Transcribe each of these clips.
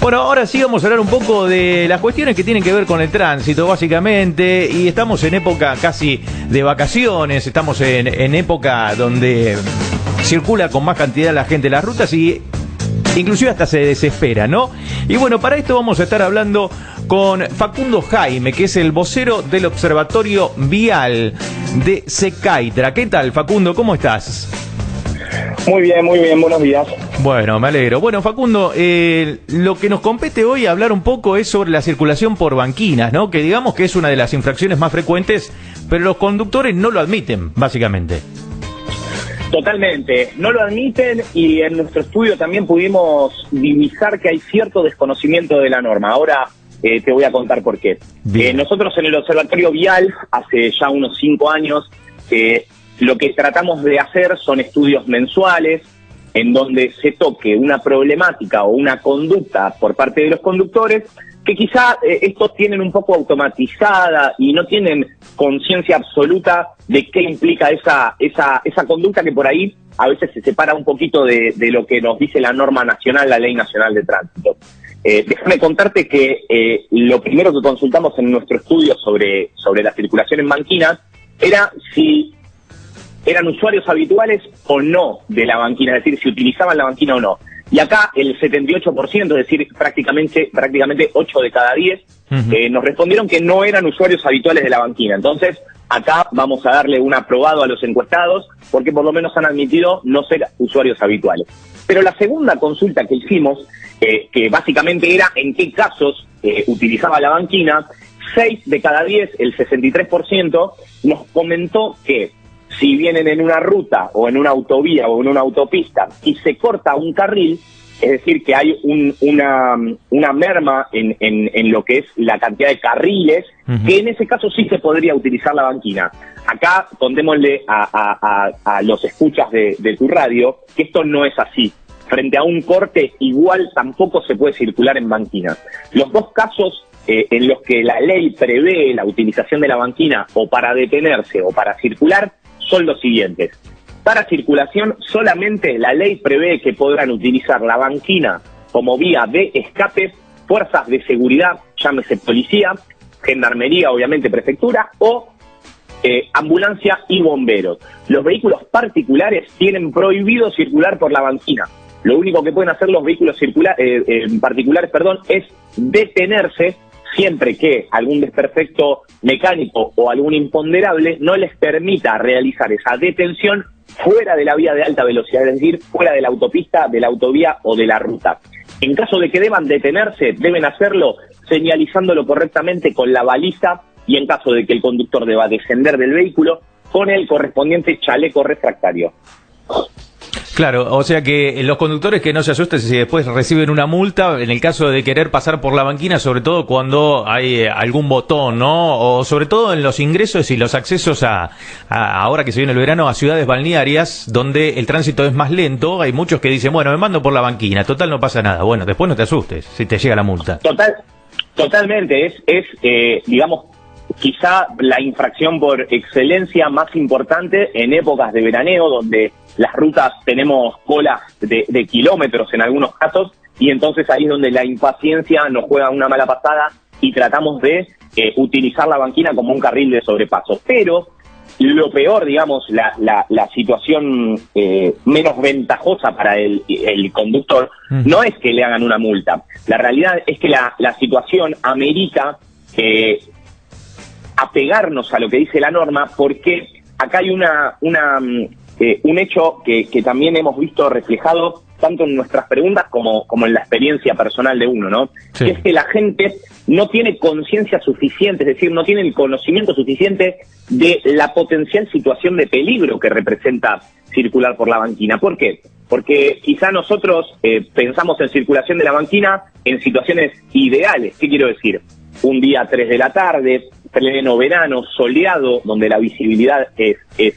Bueno, ahora sí vamos a hablar un poco de las cuestiones que tienen que ver con el tránsito, básicamente, y estamos en época casi de vacaciones, estamos en época donde circula con más cantidad la gente en las rutas y inclusive hasta se desespera, ¿no? Y bueno, para esto vamos a estar hablando con Facundo Jaime, que es el vocero del Observatorio Vial de Secaitra. ¿Qué tal, Facundo? ¿Cómo estás? Muy bien, buenos días. Bueno, me alegro. Bueno, Facundo, lo que nos compete hoy hablar un poco es sobre la circulación por banquinas, ¿no? Que digamos que es una de las infracciones más frecuentes, pero los conductores no lo admiten, básicamente. Totalmente, no lo admiten y en nuestro estudio también pudimos divisar que hay cierto desconocimiento de la norma. Ahora te voy a contar por qué. Nosotros en el Observatorio Vial, hace ya unos 5 años, lo que tratamos de hacer son estudios mensuales en donde se toque una problemática o una conducta por parte de los conductores que quizá estos tienen un poco automatizada y no tienen conciencia absoluta de qué implica esa conducta que por ahí a veces se separa un poquito de lo que nos dice la norma nacional, la Ley Nacional de Tránsito. Déjame contarte que lo primero que consultamos en nuestro estudio sobre la circulación en banquinas era si eran usuarios habituales o no de la banquina, es decir, si utilizaban la banquina o no. Y acá el 78%, es decir, prácticamente 8 de cada 10, nos respondieron que no eran usuarios habituales de la banquina. Entonces, acá vamos a darle un aprobado a los encuestados, porque por lo menos han admitido no ser usuarios habituales. Pero la segunda consulta que hicimos, que básicamente era en qué casos utilizaba la banquina, 6 de cada 10, el 63%, nos comentó que si vienen en una ruta o en una autovía o en una autopista y se corta un carril, es decir, que hay una merma en lo que es la cantidad de carriles, que en ese caso sí se podría utilizar la banquina. Acá contémosle a los escuchas de tu radio que esto no es así. Frente a un corte, igual tampoco se puede circular en banquina. Los dos casos en los que la ley prevé la utilización de la banquina o para detenerse o para circular son los siguientes. Para circulación, solamente la ley prevé que podrán utilizar la banquina como vía de escape fuerzas de seguridad, llámese policía, gendarmería, obviamente prefectura, o ambulancia y bomberos. Los vehículos particulares tienen prohibido circular por la banquina. Lo único que pueden hacer los vehículos particulares, es detenerse siempre que algún desperfecto mecánico o algún imponderable no les permita realizar esa detención fuera de la vía de alta velocidad, es decir, fuera de la autopista, de la autovía o de la ruta. En caso de que deban detenerse, deben hacerlo señalizándolo correctamente con la baliza y en caso de que el conductor deba descender del vehículo, con el correspondiente chaleco refractario. Claro, o sea que los conductores que no se asusten si después reciben una multa en el caso de querer pasar por la banquina, sobre todo cuando hay algún botón, ¿no? O sobre todo en los ingresos y los accesos a ahora que se viene el verano, a ciudades balnearias donde el tránsito es más lento. Hay muchos que dicen, bueno, me mando por la banquina, total no pasa nada. Bueno, después no te asustes si te llega la multa. Totalmente, digamos, quizá la infracción por excelencia más importante en épocas de veraneo, donde las rutas tenemos colas de kilómetros en algunos casos, y entonces ahí es donde la impaciencia nos juega una mala pasada y tratamos de utilizar la banquina como un carril de sobrepaso. Pero lo peor, digamos, la situación menos ventajosa para el conductor, no es que le hagan una multa. La realidad es que la situación amerita apegarnos a lo que dice la norma, porque acá hay un hecho que también hemos visto reflejado tanto en nuestras preguntas como en la experiencia personal de uno, ¿no? Sí. Que es que la gente no tiene conciencia suficiente, es decir, no tiene el conocimiento suficiente de la potencial situación de peligro que representa circular por la banquina. ¿Por qué? Porque quizá nosotros pensamos en circulación de la banquina en situaciones ideales. ¿Qué quiero decir? Un día 3 de la tarde, pleno verano, soleado, donde la visibilidad es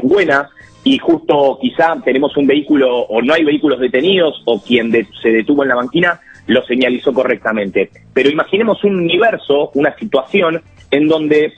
buena, y justo quizá tenemos un vehículo o no hay vehículos detenidos o quien se detuvo en la banquina lo señalizó correctamente. Pero imaginemos un universo, una situación en donde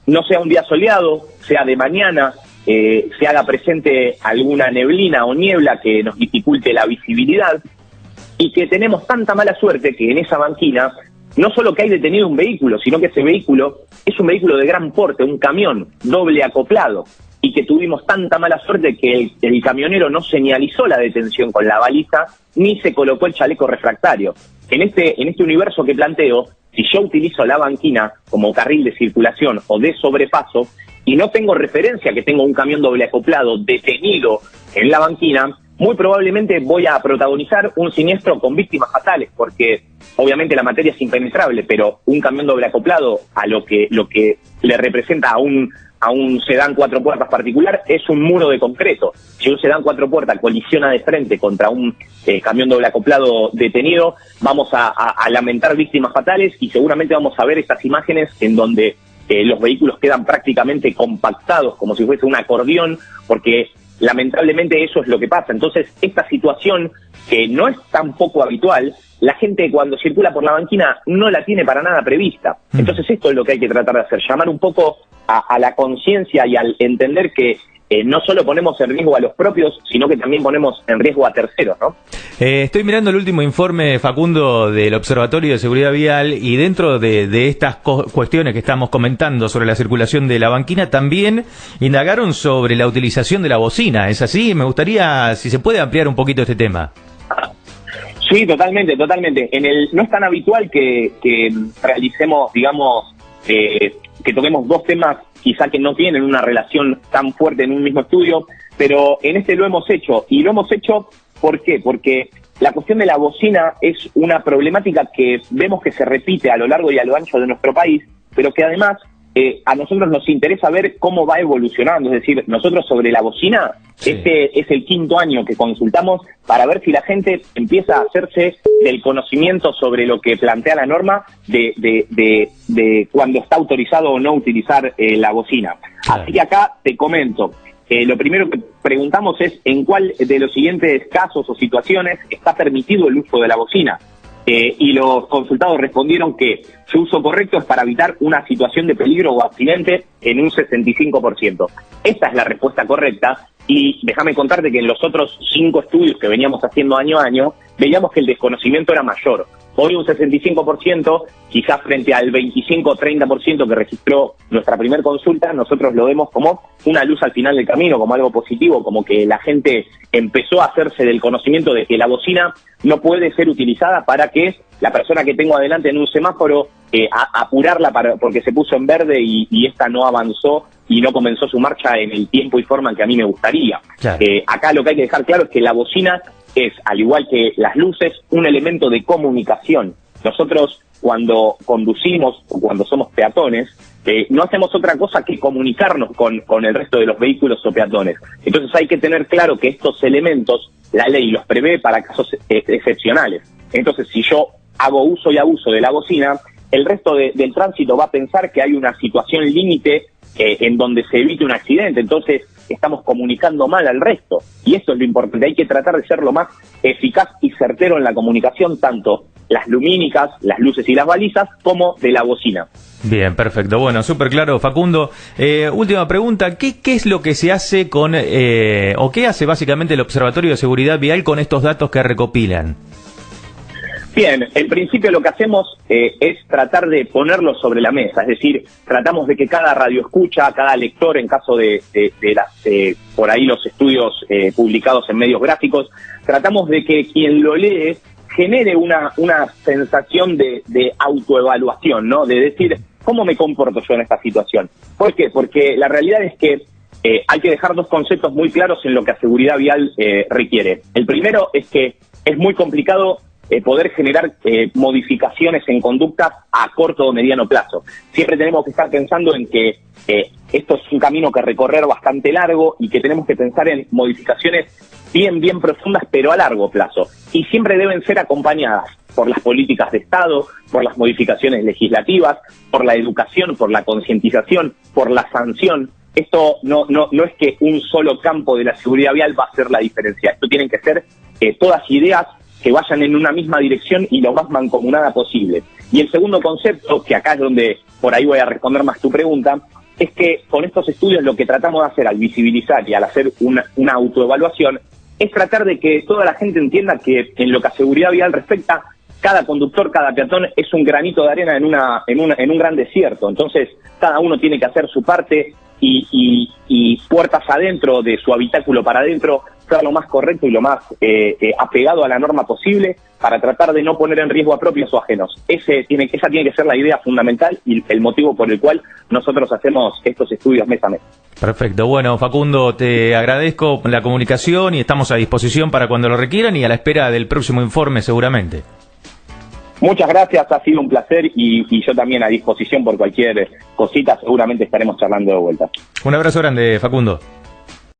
no sea un día soleado, sea de mañana, se haga presente alguna neblina o niebla que nos dificulte la visibilidad. y que tenemos tanta mala suerte que en esa banquina no solo que hay detenido un vehículo, sino que ese vehículo es un vehículo de gran porte, un camión doble acoplado, y que tuvimos tanta mala suerte que el camionero no señalizó la detención con la baliza ni se colocó el chaleco refractario. En este universo que planteo, si yo utilizo la banquina como carril de circulación o de sobrepaso y no tengo referencia que tengo un camión doble acoplado detenido en la banquina, muy probablemente voy a protagonizar un siniestro con víctimas fatales, porque obviamente la materia es impenetrable, pero un camión doble acoplado a lo que le representa a un sedán 4 puertas particular es un muro de concreto. Si un sedán 4 puertas colisiona de frente contra un camión doble acoplado detenido, vamos a lamentar víctimas fatales y seguramente vamos a ver estas imágenes en donde los vehículos quedan prácticamente compactados como si fuese un acordeón, porque lamentablemente eso es lo que pasa. Entonces, esta situación que no es tan poco habitual, la gente cuando circula por la banquina no la tiene para nada prevista. Entonces esto es lo que hay que tratar de hacer, llamar un poco a la conciencia y al entender que no solo ponemos en riesgo a los propios, sino que también ponemos en riesgo a terceros, ¿no? Estoy mirando el último informe, Facundo, del Observatorio de Seguridad Vial, y dentro de estas cuestiones que estamos comentando sobre la circulación de la banquina, también indagaron sobre la utilización de la bocina. ¿Es así? Me gustaría, si se puede, ampliar un poquito este tema. Sí, totalmente. No es tan habitual que realicemos, digamos, que toquemos dos temas quizá que no tienen una relación tan fuerte en un mismo estudio, pero en este lo hemos hecho. Y lo hemos hecho, ¿por qué? Porque la cuestión de la bocina es una problemática que vemos que se repite a lo largo y a lo ancho de nuestro país, pero que además a nosotros nos interesa ver cómo va evolucionando. Es decir, nosotros sobre la bocina, sí, este es el 5º año que consultamos para ver si la gente empieza a hacerse del conocimiento sobre lo que plantea la norma de cuando está autorizado o no utilizar la bocina. Claro. Así que acá te comento. Lo primero que preguntamos es en cuál de los siguientes casos o situaciones está permitido el uso de la bocina. Y los consultados respondieron que su uso correcto es para evitar una situación de peligro o accidente en un 65%. Esta es la respuesta correcta, y déjame contarte que en los otros 5 estudios que veníamos haciendo año a año, veíamos que el desconocimiento era mayor. Hoy un 65%, quizás frente al 25 o 30% que registró nuestra primer consulta, nosotros lo vemos como una luz al final del camino, como algo positivo, como que la gente empezó a hacerse del conocimiento de que la bocina no puede ser utilizada para que la persona que tengo adelante en un semáforo apurarla porque se puso en verde y esta no avanzó y no comenzó su marcha en el tiempo y forma que a mí me gustaría. Claro. Acá lo que hay que dejar claro es que la bocina es, al igual que las luces, un elemento de comunicación. Nosotros, cuando conducimos o cuando somos peatones, no hacemos otra cosa que comunicarnos con el resto de los vehículos o peatones. Entonces hay que tener claro que estos elementos, la ley los prevé para casos excepcionales. Entonces, si yo hago uso y abuso de la bocina, el resto del tránsito va a pensar que hay una situación límite en donde se evite un accidente. Entonces estamos comunicando mal al resto, y eso es lo importante. Hay que tratar de ser lo más eficaz y certero en la comunicación, tanto las lumínicas, las luces y las balizas, como de la bocina. Bien, perfecto. Bueno, súper claro, Facundo. Última pregunta, ¿qué es lo que se hace o qué hace básicamente el Observatorio de Seguridad Vial con estos datos que recopilan? Bien, en principio lo que hacemos es tratar de ponerlos sobre la mesa, es decir, tratamos de que cada radioescucha, cada lector, en caso de por ahí los estudios publicados en medios gráficos, tratamos de que quien lo lee genere una sensación de autoevaluación, ¿no? De decir, ¿cómo me comporto yo en esta situación? ¿Por qué? Porque la realidad es que hay que dejar 2 conceptos muy claros en lo que a seguridad vial requiere. El primero es que es muy complicado poder generar modificaciones en conductas a corto o mediano plazo. Siempre tenemos que estar pensando en que esto es un camino que recorrer bastante largo y que tenemos que pensar en modificaciones bien profundas, pero a largo plazo. Y siempre deben ser acompañadas por las políticas de Estado, por las modificaciones legislativas, por la educación, por la concientización, por la sanción. Esto no es que un solo campo de la seguridad vial va a hacer la diferencia. Esto tienen que ser todas ideas que vayan en una misma dirección y lo más mancomunada posible. Y el segundo concepto, que acá es donde por ahí voy a responder más tu pregunta, es que con estos estudios lo que tratamos de hacer al visibilizar y al hacer una autoevaluación es tratar de que toda la gente entienda que en lo que a seguridad vial respecta, cada conductor, cada peatón es un granito de arena en un gran desierto. Entonces, cada uno tiene que hacer su parte y puertas adentro de su habitáculo para adentro, ser lo más correcto y lo más apegado a la norma posible para tratar de no poner en riesgo a propios o ajenos. Esa tiene que ser la idea fundamental y el motivo por el cual nosotros hacemos estos estudios mes a mes. Perfecto. Bueno, Facundo, te agradezco la comunicación y estamos a disposición para cuando lo requieran y a la espera del próximo informe seguramente. Muchas gracias, ha sido un placer y yo también a disposición por cualquier cosita, seguramente estaremos charlando de vuelta. Un abrazo grande, Facundo.